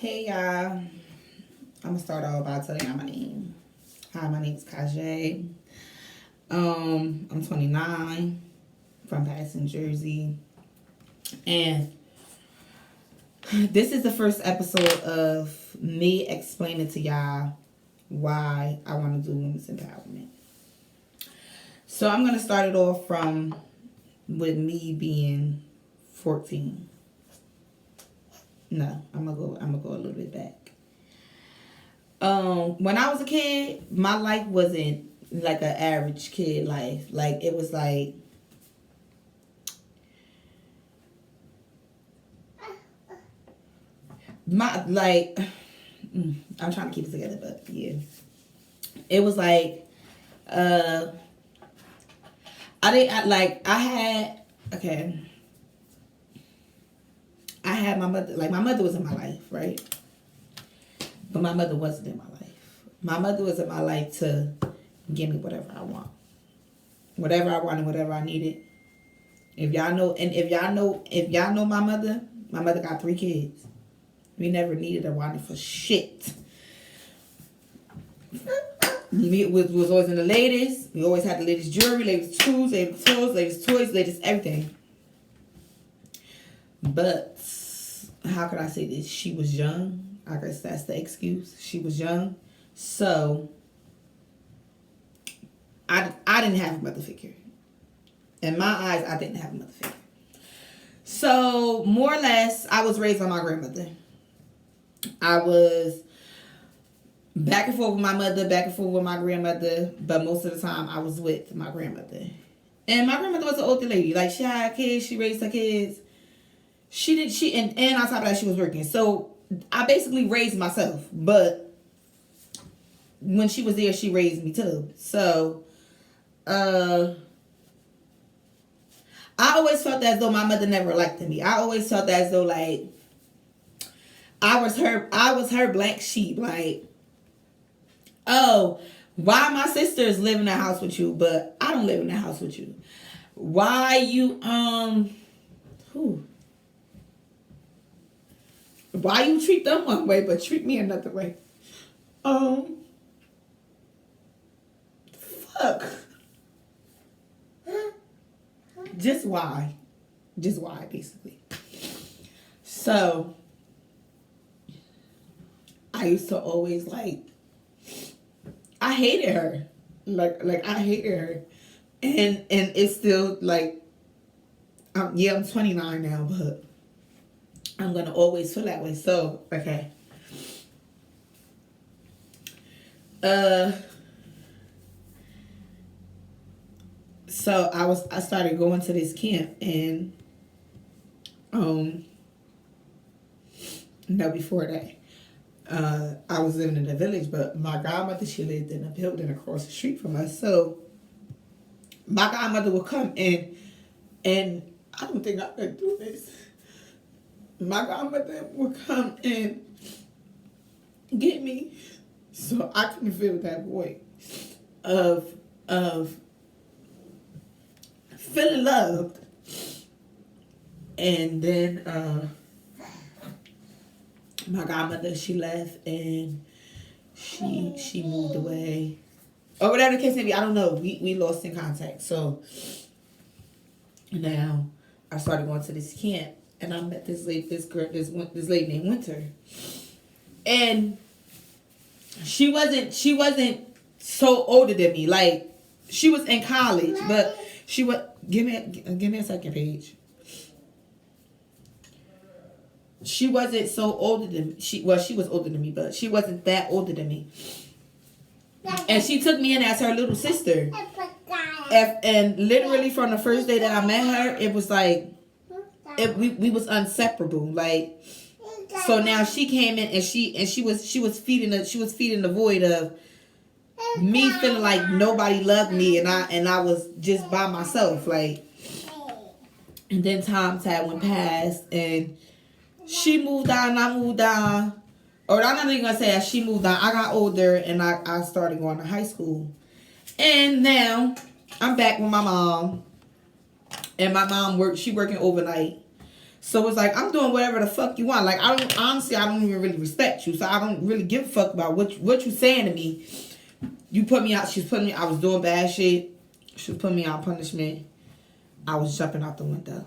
Hey y'all, I'm gonna start off by telling y'all my name. Hi, my name is Kajay. I'm 29 from Patterson, Jersey, and this is the first episode of me explaining to y'all why I want to do women's empowerment. So I'm gonna start it off from with me being 14. No, I'm gonna go a little bit back. When I was a kid, my life wasn't like an average kid life. Like it was like my like I'm trying to keep it together, but yeah. It was like I had okay. I had my mother, like my mother was in my life, right? But my mother wasn't in my life. My mother was in my life to give me whatever I want. Whatever I wanted, whatever I needed. If y'all know my mother got 3 kids. We never needed or wanted for shit. We was always in the latest. We always had the latest jewelry, latest tools, latest clothes, latest toys, latest everything. But how could I say this? She was young. I guess that's the excuse. She was young. So I didn't have a mother figure. In my eyes, I didn't have a mother figure. So more or less, I was raised by my grandmother. I was back and forth with my mother, back and forth with my grandmother, but most of the time I was with my grandmother. And my grandmother was an older lady. Like, she had kids, she raised her kids. And on top of that, she was working. So I basically raised myself. But when she was there, she raised me too. So I always felt as though my mother never liked me. I always felt as though like I was her black sheep. Like, oh, why my sisters live in the house with you, but I don't live in the house with you? Why you why you treat them one way but treat me another way? Fuck. Just why? Just why, basically. So I used to always I hated her. Like I hated her. And it's still like I'm 29 now, but I'm gonna always feel that way. So, okay. So I started going to this camp, and no, before that, I was living in the village, but my godmother, she lived in a building across the street from us. So my godmother would come in, and I don't think I could do this. My godmother would come and get me, so I can feel that void of feeling loved. And then my godmother, she left, and she moved away, or whatever the case may be. I don't know. We lost in contact. So now I started going to this camp, and I met this lady named Winter, and she wasn't so older than me. Like, she was in college, but she was give me a second, Paige. She wasn't so older than me. She was older than me, but she wasn't that older than me. And she took me in as her little sister. And literally from the first day that I met her, it was like we was inseparable. Like, so now she came in, and she was feeding the void of me feeling like nobody loved me, and I was just by myself. Like, and then time went past, and she moved on, and I moved on. Or I'm not even gonna say that she moved on. I got older, and I started going to high school. And now I'm back with my mom. And my mom she working overnight. So it's like, I'm doing whatever the fuck you want. Like, I don't even really respect you. So I don't really give a fuck about what you saying to me. You put me out. I was doing bad shit. She put me on punishment. I was jumping out the window.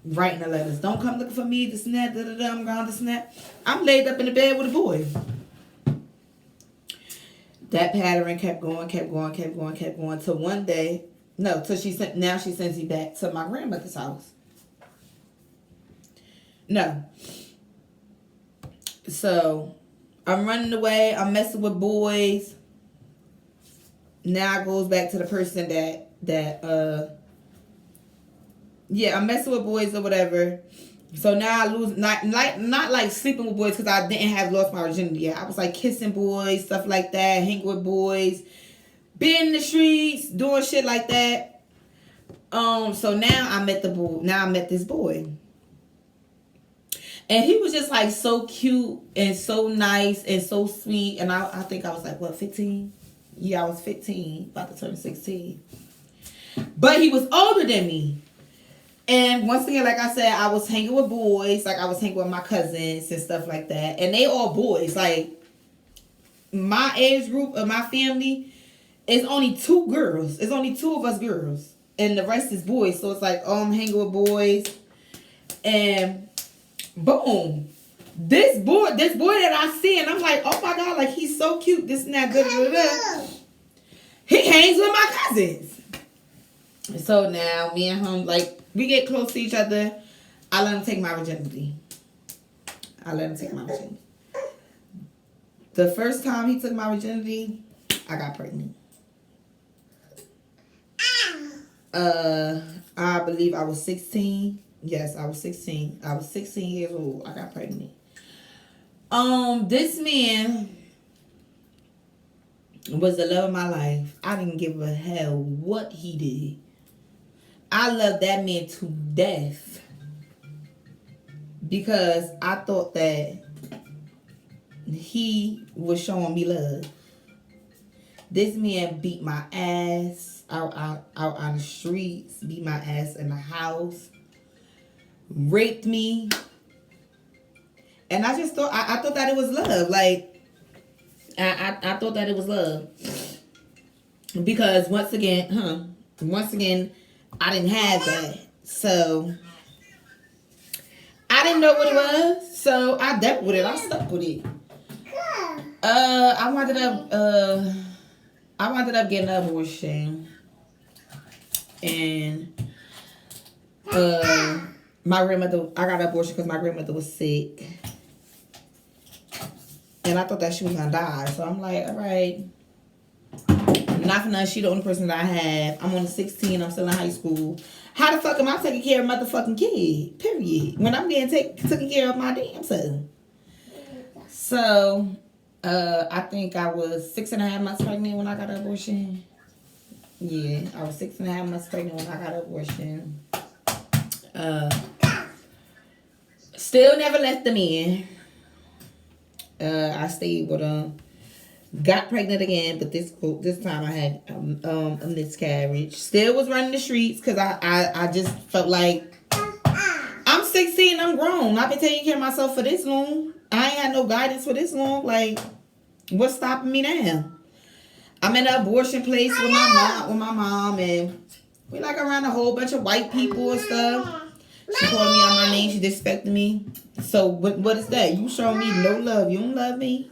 Writing the letters. Don't come looking for me. This and that. I'm gone. This and that. I'm laid up in the bed with a boy. That pattern kept going. Till one day, till she sends me back to my grandmother's house. No. So, I'm running away. I'm messing with boys. Now it goes back to the person I'm messing with boys or whatever. So now I lose, not like sleeping with boys because I didn't have lost my virginity yet. I was like kissing boys, stuff like that, hanging with boys, being in the streets, doing shit like that. So now I met this boy. And he was just like so cute and so nice and so sweet. And I think I was like, what, 15? Yeah, I was 15, about to turn 16. But he was older than me. And once again, like I said, I was hanging with boys. Like I was hanging with my cousins and stuff like that. And they all boys. Like my age group of my family is only 2 girls. It's only 2 of us girls. And the rest is boys. So it's like, I'm hanging with boys. And boom. This boy that I see, and I'm like, oh my God, like he's so cute. This and that. He hangs with my cousins. So now me and him, like, we get close to each other. I let him take my virginity. The first time he took my virginity, I got pregnant. I believe I was 16. Yes, I was 16. I was 16 years old. I got pregnant. This man was the love of my life. I didn't give a hell what he did. I loved that man to death because I thought that he was showing me love. This man beat my ass out on the streets, beat my ass in the house, raped me. And I just thought, I thought that it was love. Like, I thought that it was love. Because once again, I didn't have that. So, I didn't know what it was. So, I dealt with it. I stuck with it. I wound up getting an abortion. And, my grandmother, I got an abortion because my grandmother was sick. And I thought that she was gonna die. So I'm like, all right. Not for nothing, she the only person that I have. I'm only 16, I'm still in high school. How the fuck am I taking care of a motherfucking kid? Period. When I'm getting taken care of my damn self. So, I think I was 6.5 months pregnant when I got an abortion. Yeah, I was 6.5 months pregnant when I got an abortion. Still never left the man. I stayed with him. Got pregnant again, but this time I had a miscarriage. Still was running the streets because I just felt like I'm 16, I'm grown. I've been taking care of myself for this long. I ain't had no guidance for this long. Like, what's stopping me now? I'm in an abortion place with my mom, and we like around a whole bunch of white people and stuff. She called me out my name. She disrespected me. So what is that? You show me no love. You don't love me.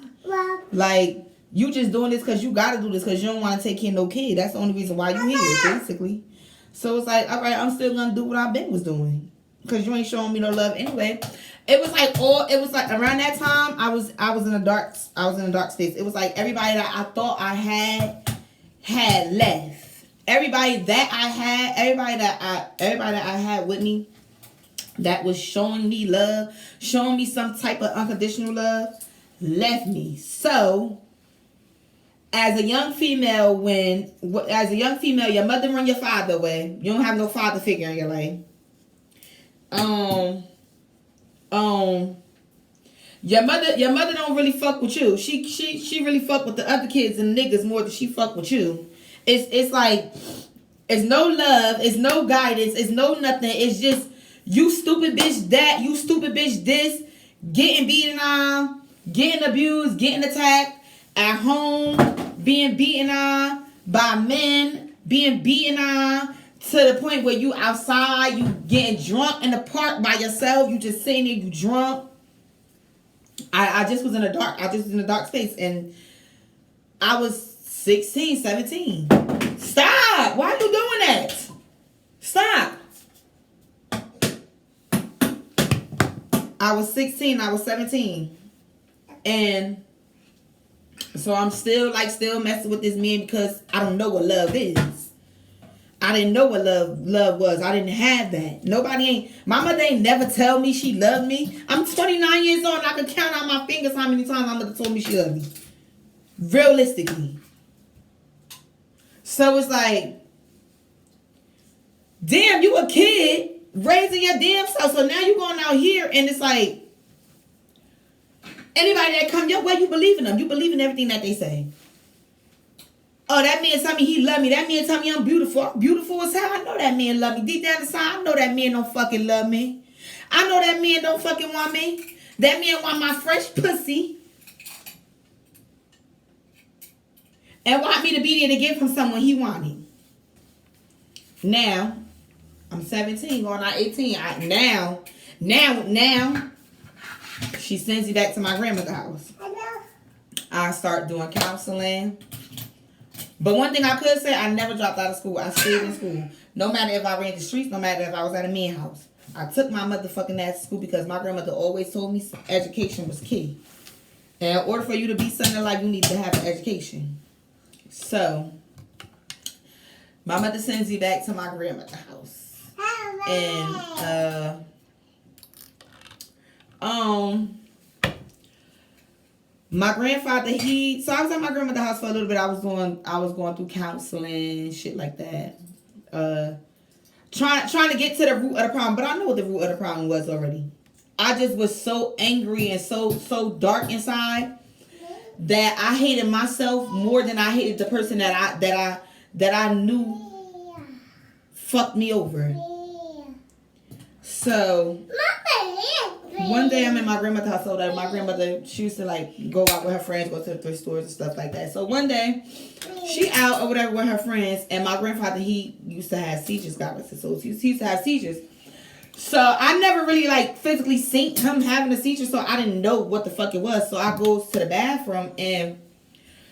Like, you just doing this because you got to do this because you don't want to take care of no kid. That's the only reason why you here, basically. So it's like, all right, I'm still going to do what I've been was doing because you ain't showing me no love anyway. It was like around that time I was in a dark space. It was like everybody that I thought I had left. Everybody that I had with me that was showing me love, showing me some type of unconditional love, left me. So, as a young female, your mother run your father away. You don't have no father figure in your life. Your mother don't really fuck with you. She really fuck with the other kids and niggas more than she fuck with you. It's like, it's no love, it's no guidance, it's no nothing. It's just You stupid bitch that. You stupid bitch this. Getting beaten on. Getting abused. Getting attacked. At home. Being beaten on by men. Being beaten on to the point where you outside. You getting drunk in the park by yourself. You just sitting there. You drunk. I just was in a dark space. And I was 16, 17. Stop! Why are you doing that? Stop! I was 16, I was 17. And so I'm still messing with this man because I don't know what love is. I didn't know what love was. I didn't have that. My mother ain't never tell me she loved me. I'm 29 years old and I can count on my fingers how many times my mother told me she loved me. Realistically. So it's like, damn, you a kid raising your damn self. So now you going out here and it's like, anybody that come your way, you believe in them. You believe in everything that they say. Oh, that man tell me he love me. That man tell me I'm beautiful. I'm beautiful as hell. I know that man love me. Deep down inside, I know that man don't fucking love me. I know that man don't fucking want me. That man want my fresh pussy. And want me to be there to give him someone he wanted. Now, I'm 17, going on 18. Now, she sends me back to my grandmother's house. I start doing counseling. But one thing I could say, I never dropped out of school. I stayed in school. No matter if I ran the streets, no matter if I was at a man's house. I took my motherfucking ass to school because my grandmother always told me education was key. And in order for you to be something in life, you need to have an education. So, my mother sends me back to my grandmother's house. And, my grandfather, so I was at my grandmother's house for a little bit. I was going through counseling, shit like that. Trying to get to the root of the problem, but I know what the root of the problem was already. I just was so angry and so dark inside that I hated myself more than I hated the person that I knew fucked me over. So one day I'm in my grandmother's house. So that my grandmother, she used to like go out with her friends, go to the thrift stores and stuff like that. So one day she out or whatever with her friends, and my grandfather, he used to have seizures, God rest his soul. He used to have seizures. So I never really like physically seen him having a seizure, so I didn't know what the fuck it was. So I goes to the bathroom, and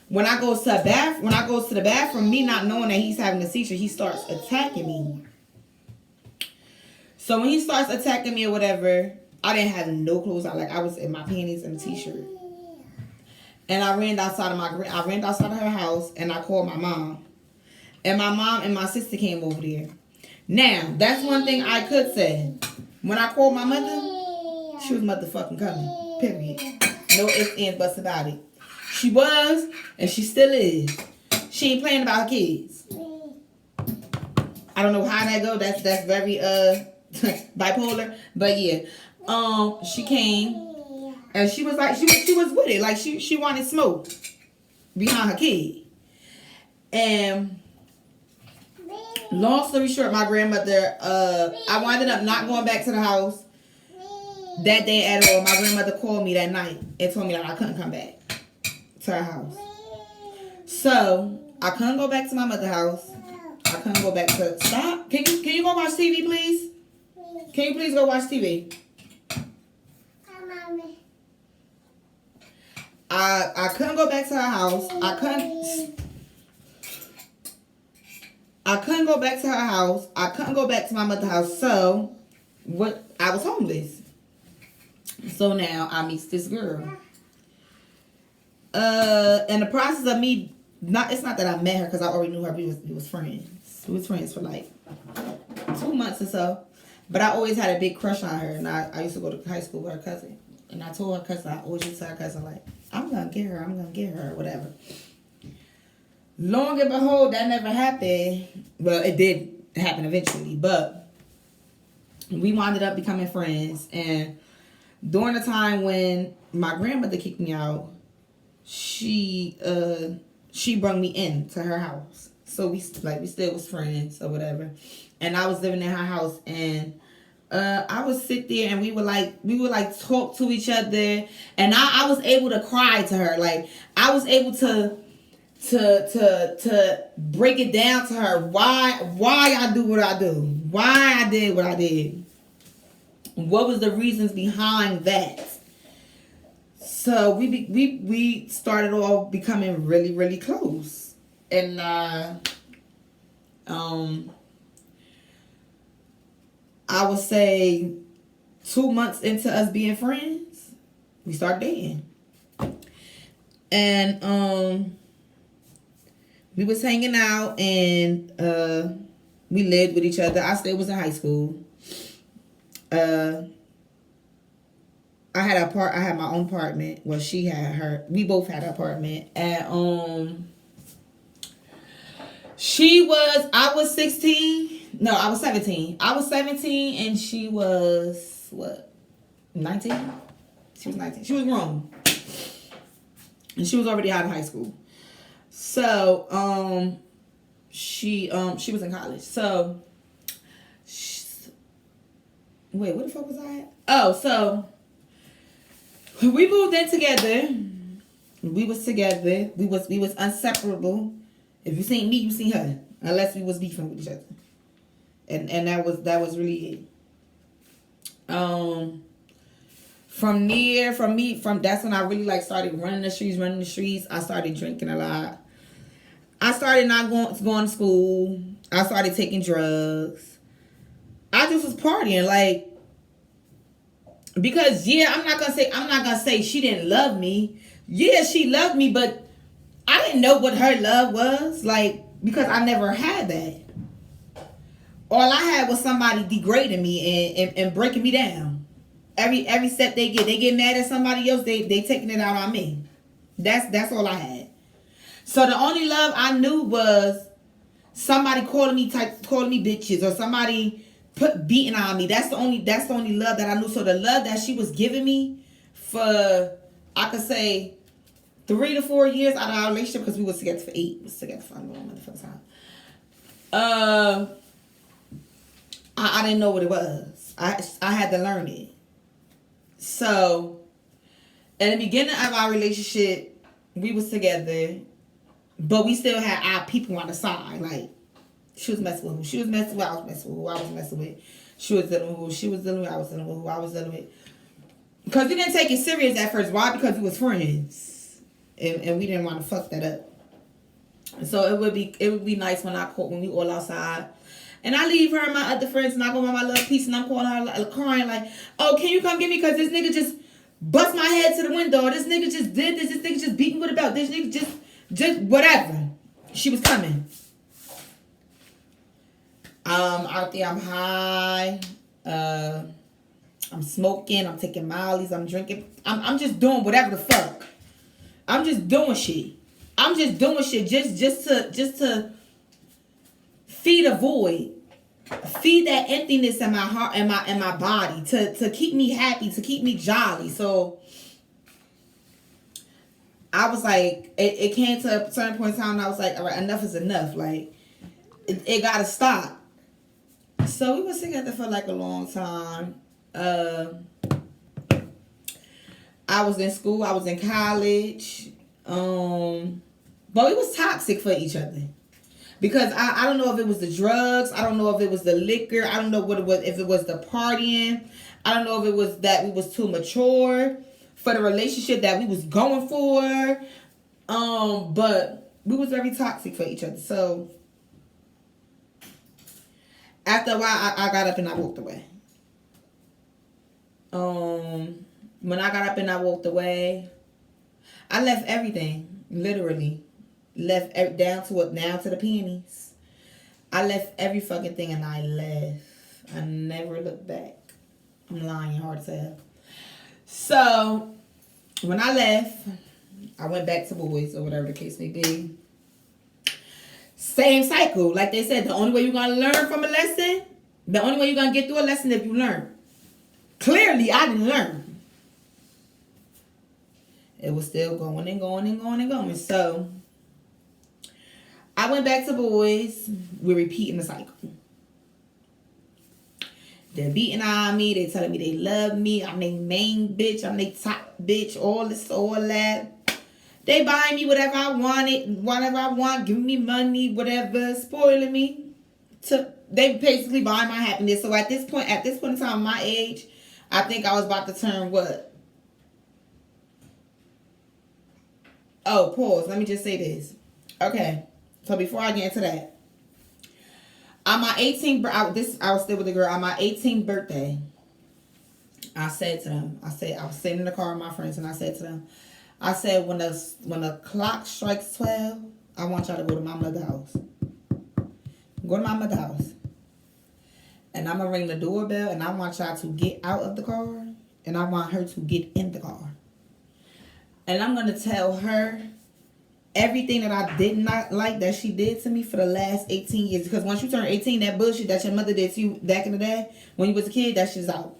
when I goes to the bathroom, me not knowing that he's having a seizure, he starts attacking me. So when he starts attacking me or whatever, I didn't have no clothes on. Like I was in my panties and a t-shirt. And I ran outside of her house and I called my mom. And my mom and my sister came over there. Now, that's one thing I could say. When I called my mother, she was motherfucking coming. Period. No ifs, ands, buts about it. She was, and she still is. She ain't playing about her kids. I don't know how that go. That's very bipolar. But yeah. She came and she was like, she was with it. Like she wanted smoke behind her kid. And long story short, my grandmother, I winded up not going back to the house that day at all. My grandmother called me that night and told me that I couldn't come back to her house. So I couldn't go back to my mother's house. I couldn't go back to, stop. Can you go watch TV, please? Can you please go watch TV? I couldn't go back to her house. I couldn't go back to her house. I couldn't go back to my mother's house. So, I was homeless. So now I meet this girl. In the process of me, it's not that I met her because I already knew her. We was friends. We was friends for like 2 months or so. But I always had a big crush on her, and I used to go to high school with her cousin. And I told her cousin, I always used to tell her cousin, like, I'm going to get her, or whatever. Long and behold, that never happened. Well, it did happen eventually, but we wound up becoming friends. And during the time when my grandmother kicked me out, she brought me into her house. So we still was friends or whatever. And I was living in her house, and I would sit there and we would like talk to each other, and I was able to cry to her. Like I was able to break it down to her why I do what I do, why I did what I did, what was the reasons behind that. So we started off becoming really, really close, and I would say 2 months into us being friends, we started dating. And we was hanging out, and we lived with each other. I still was in high school. I had my own apartment. Well, she had her. We both had an apartment. And I was 16. No, I was 17. I was 17 and she was, what, 19? She was 19. She was grown. And she was already out of high school. So, she was in college. So, wait, what the fuck was I at? Oh, so, we moved in together. We was together. We was inseparable. If you seen me, you seen her. Unless we was beefing with each other. And that was really it. From that's when I really like started running the streets. I started drinking a lot. I started not going to school. I started taking drugs. I just was partying, like, because I'm not gonna say she didn't love me. Yeah, she loved me, but I didn't know what her love was, like, because I never had that. All I had was somebody degrading me and breaking me down. Every step they get mad at somebody else, they taking it out on me. That's all I had. So the only love I knew was somebody calling me bitches, or somebody beating on me. That's the only love that I knew. So the love that she was giving me for, I could say, 3 to 4 years out of our relationship, because we was together for 8. We was together for a long motherfucking time. I didn't know what it was. I had to learn it. So, at the beginning of our relationship, we was together, but we still had our people on the side. Like, she was messing with who she was messing with, I was messing with who I was messing with. She was dealing with who she was dealing with, I was dealing with who I was dealing with. Because we didn't take it serious at first. Why? Because we was friends. And we didn't want to fuck that up. So it would be nice when we all outside. And I leave her and my other friends, and I go by my little piece, and I'm calling her, crying like, oh, can you come get me? Because this nigga just bust my head to the window. This nigga just did this. This nigga just beat me with a belt. This nigga just whatever. She was coming. Out there, I'm high. I'm smoking. I'm taking Molly's. I'm drinking. I'm just doing whatever the fuck. I'm just doing shit. Just to feed a void. Feed that emptiness in my heart and my body. To keep me happy. To keep me jolly. So I was like, it came to a certain point in time, and I was like, all right, enough is enough. Like, it gotta stop. So we was together for like a long time. I was in school. I was in college. But we was toxic for each other. Because I don't know if it was the drugs. I don't know if it was the liquor. I don't know what it was. If it was the partying. I don't know if it was that we was too mature for the relationship that we was going for. But we was very toxic for each other. So after a while, I got up and I walked away. When I got up and I walked away, I left everything. Literally. Left down to the pennies. I left every fucking thing and I left. I never looked back. I'm lying hard as hell. So, when I left, I went back to boys or whatever the case may be. Same cycle. Like they said, the only way you're going to learn from a lesson, the only way you're going to get through a lesson is if you learn. Clearly, I didn't learn. It was still going and going and going and going. So, I went back to boys. We're repeating the cycle. They're beating on me. They telling me they love me. I'm their main bitch. I'm their top bitch. All this, all that. They buying me whatever I wanted, whatever I want, giving me money, whatever, spoiling me. They basically buying my happiness. So at this point in time, my age, I think I was about to turn what? Oh, pause. Let me just say this. Okay. So before I get into that, on my 18th, I was still with the girl. On my 18th birthday, I said to them, I was sitting in the car with my friends, and I said to them, I said, when the clock strikes 12, I want y'all to go to my mother's house. Go to my mother's house. And I'm going to ring the doorbell, and I want y'all to get out of the car, and I want her to get in the car. And I'm going to tell her everything that I did not like that she did to me for the last 18 years. Because once you turn 18, that bullshit that your mother did to you back in the day, when you was a kid, that shit's out.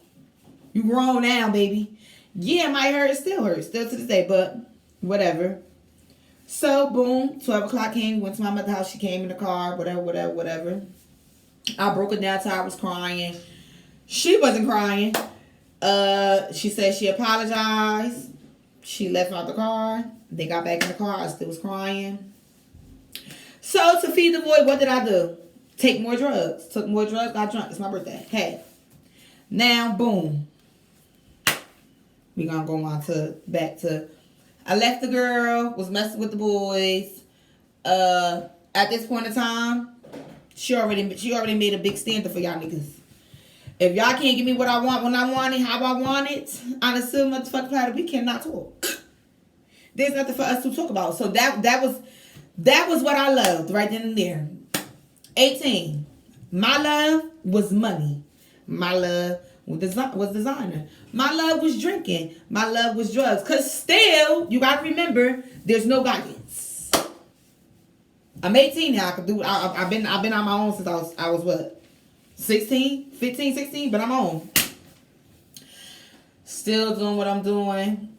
You grown now, baby. Yeah, it might hurt. It still hurts. Still to this day, but whatever. So, boom. 12 o'clock came. Went to my mother's house. She came in the car. Whatever. I broke it down till I was crying. She wasn't crying. She said she apologized. She left out the car. They got back in the car. I still was crying. So, to feed the void, what did I do? Take more drugs. Took more drugs. Got drunk. It's my birthday. Hey. Now, boom. We gonna go on back to I left the girl, was messing with the boys. At this point in time, she already made a big standard for y'all niggas. If y'all can't give me what I want when I want it, how I want it, on a silver motherfucking platter, we cannot talk. There's nothing for us to talk about. So that was what I loved right then and there. 18. My love was money. My love was designer. My love was drinking. My love was drugs. Because still, you got to remember, there's no guidance. I'm 18 now. I could do it. I've been on my own since I was what? 16? 15, 16? But I'm on. Still doing what I'm doing.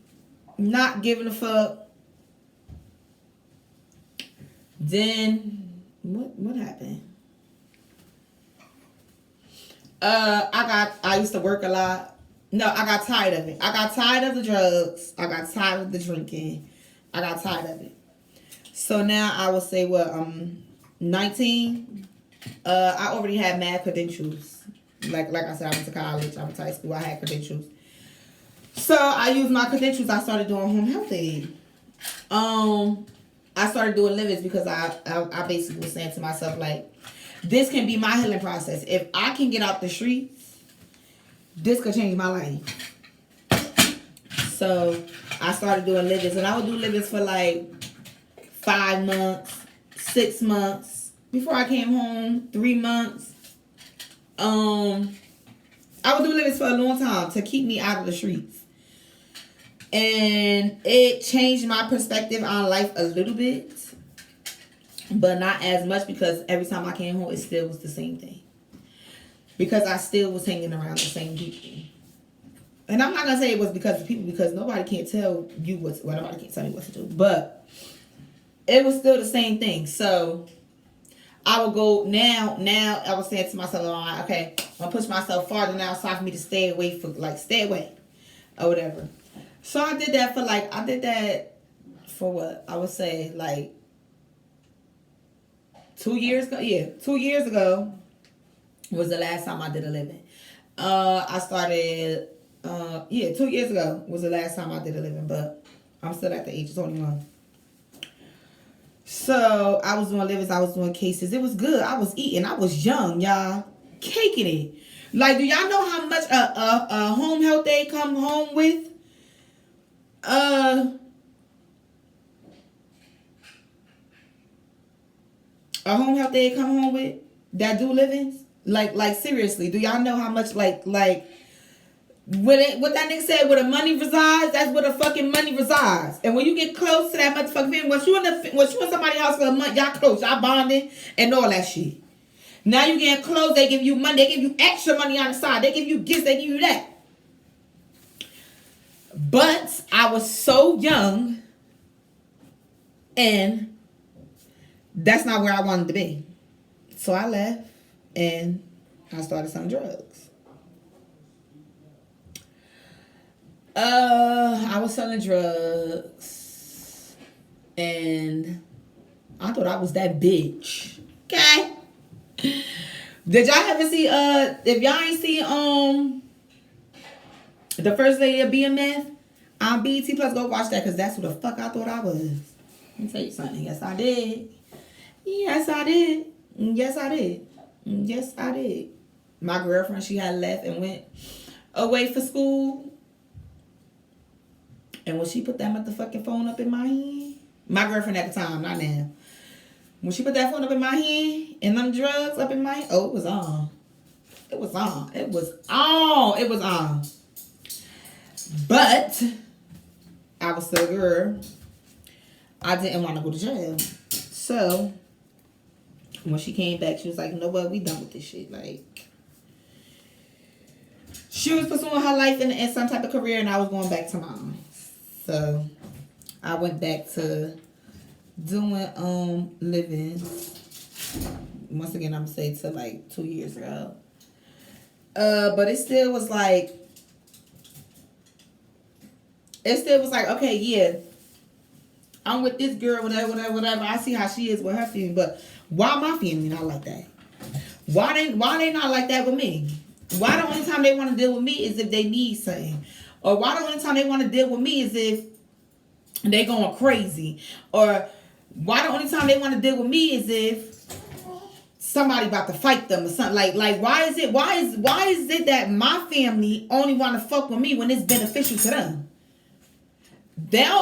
Not giving a fuck. Then, what happened? I used to work a lot. No, I got tired of it. I got tired of the drugs. I got tired of the drinking. I got tired of it. So now I would say, 19. I already had mad credentials. Like I said, I went to college. I went to high school. I had credentials. So I used my credentials. I started doing home health aid. I started doing livings because I basically was saying to myself, like, this can be my healing process. If I can get out the streets, this could change my life. So I started doing livings, and I would do livings for like 5 months, 6 months. Before I came home, 3 months. I would do livings for a long time to keep me out of the streets. And it changed my perspective on life a little bit. But not as much, because every time I came home, it still was the same thing. Because I still was hanging around the same people. And I'm not going to say it was because of people, because nobody can't tell you nobody can't tell me what to do. But it was still the same thing. So I would go now I was saying to myself, okay, I'm going to push myself farther now. It's time for me to stay away or whatever. So I did that for what? I would say like 2 years ago. Yeah, 2 years ago was the last time I did a living. 2 years ago was the last time I did a living, but I'm still at the age of 21. So I was doing livings, I was doing cases. It was good. I was eating. I was young, y'all. Caking it. Like, do y'all know how much a home health aide come home with? A home health aide come home with that do livings? Like seriously, do y'all know how much what that nigga said, where the money resides, that's where the fucking money resides. And when you get close to that motherfucking thing, once you in somebody's house for a month, y'all close, y'all bonding and all that shit. Now you getting close, they give you money, they give you extra money on the side, they give you gifts, they give you that. But I was so young, and that's not where I wanted to be. So I left, and I started selling drugs. I was selling drugs, and I thought I was that bitch. Okay. Did y'all ever see? If y'all ain't see the first lady of BMF on BET Plus, go watch that because that's who the fuck I thought I was. Let me tell you something. Yes, I did. Yes, I did. Yes, I did. Yes, I did. My girlfriend, she had left and went away for school. And when she put that motherfucking phone up in my hand, my girlfriend at the time, not now. When she put that phone up in my hand and them drugs up in my hand, oh, it was on. It was on. It was on. It was on. But I was still a girl. I didn't want to go to jail. So when she came back, she was like, you know what? We done with this shit. Like, she was pursuing her life in some type of career, and I was going back to mine. So I went back to doing living. Once again, I'm gonna say to like 2 years ago. But it still was like, okay, yeah, I'm with this girl, whatever. I see how she is with her family, but why my family not like that? Why they not like that with me? Why the only time they want to deal with me is if they need something? Or why the only time they want to deal with me is if they going crazy? Or why the only time they want to deal with me is if somebody about to fight them or something? Like why is it that my family only want to fuck with me when it's beneficial to them? I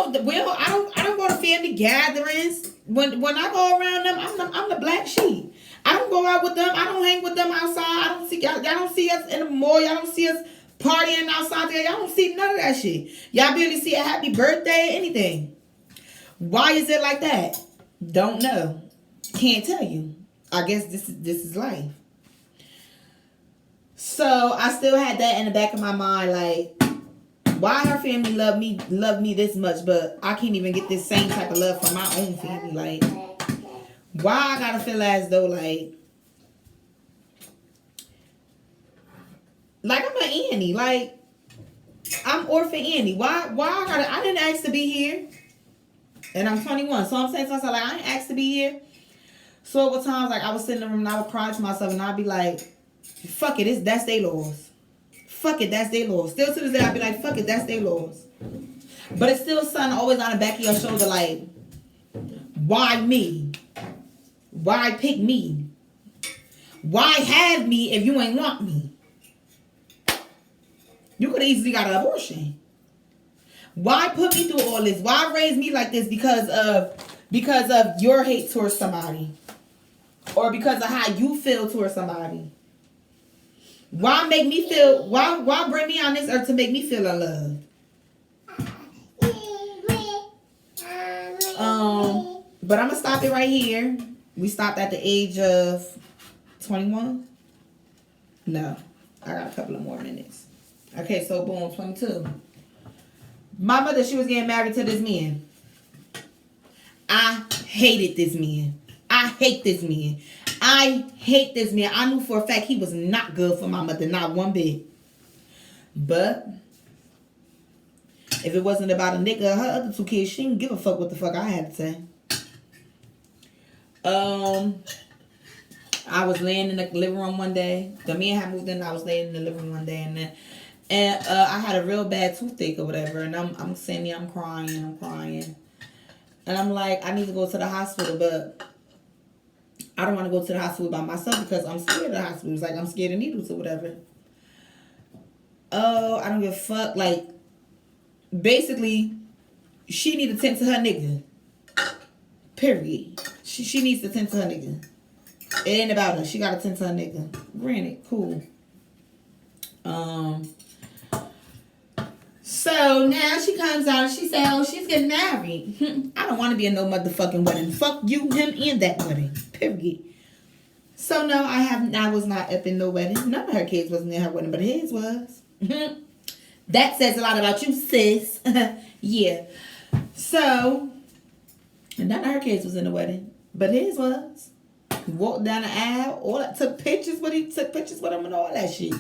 don't go to family gatherings. When I go around them, I'm the black sheep. I don't go out with them. I don't hang with them outside. Y'all don't see us in the mall. Y'all don't see us partying outside there. Y'all don't see none of that shit. Y'all barely see a happy birthday, anything. Why is it like that? Don't know. Can't tell you. I guess this is life. So I still had that in the back of my mind, like, why her family love me this much, but I can't even get this same type of love from my own family. Like, why I gotta feel as though like I'm an Annie, like I'm orphan Annie. Why I didn't ask to be here, and I'm 21. So I'm saying to myself, like, I didn't ask to be here. So over times, like, I was sitting in the room and I would cry to myself and I'd be like, fuck it, that's their laws. Fuck it, that's their laws. Still to this day, I'd be like, fuck it, that's their laws. But it's still something always on the back of your shoulder, like, why me? Why pick me? Why have me if you ain't want me? You could have easily got an abortion. Why put me through all this? Why raise me like this because of your hate towards somebody? Or because of how you feel towards somebody? Why make me feel, why bring me on this earth to make me feel unloved? But I'm gonna stop it right here. We stopped at the age of 21. No, I got a couple of more minutes. Okay, so boom, 22. My mother, she was getting married to this man. I hated this man. I hate this man. I hate this man. I knew for a fact he was not good for my mother, not one bit. But if it wasn't about a nigga, her other two kids, she didn't give a fuck what the fuck I had to say. I was laying in the living room one day. The man had moved in. I was laying in the living room one day, and I had a real bad toothache or whatever. And I'm sitting there, I'm crying, and I'm like, I need to go to the hospital, but I don't want to go to the hospital by myself because I'm scared of the hospital. It's like I'm scared of needles or whatever. Oh, I don't give a fuck. Like, basically, she need to tend to her nigga. Period. She needs to tend to her nigga. It ain't about her. She got to tend to her nigga. Granted, cool. So now she comes out and she said, oh, she's getting married. I don't want to be in no motherfucking wedding. Fuck you, him, and that wedding. Period. So no, I was not up in no wedding. None of her kids wasn't in her wedding, but his was. That says a lot about you, sis. Yeah. So none of her kids was in the wedding, but his was. Walked down the aisle, took pictures with him and all that shit.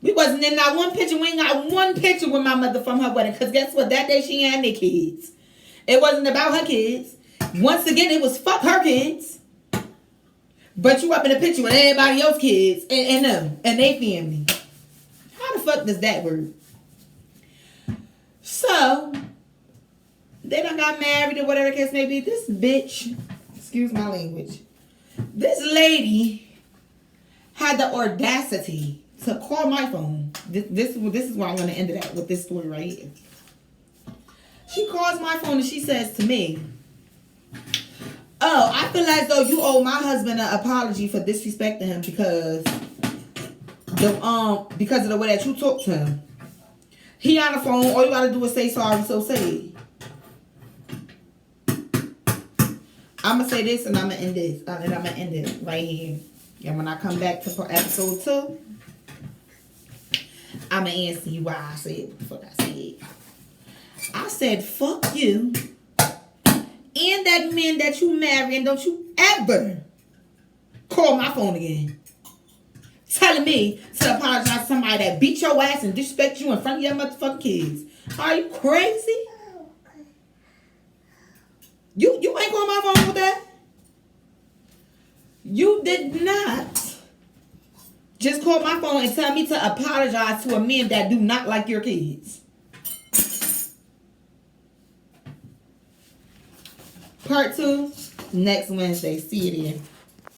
We wasn't in that one picture. We ain't got one picture with my mother from her wedding. Because guess what? That day she ain't had any kids. It wasn't about her kids. Once again, it was fuck her kids. But you up in a picture with everybody else's kids and them and their family. How the fuck does that work? So, then I got married or whatever the case may be. This bitch, excuse my language, this lady had the audacity to call my phone. This is where I'm going to end it at with this story right here. She calls my phone and she says to me, "Oh, I feel as though you owe my husband an apology for disrespecting him because of the way that you talk to him. He on the phone, all you gotta do is say sorry, so say it." I'ma say this and I'ma end this. And I'ma end it right here. And when I come back to episode 2, I'ma answer you why I said what the fuck I said. I said, fuck you and that man that you marry, and don't you ever call my phone again telling me to apologize to somebody that beat your ass and disrespect you in front of your motherfucking kids. Are you crazy? You ain't call my phone with that. You did not just call my phone and tell me to apologize to a man that do not like your kids. Part 2, next Wednesday. See you then.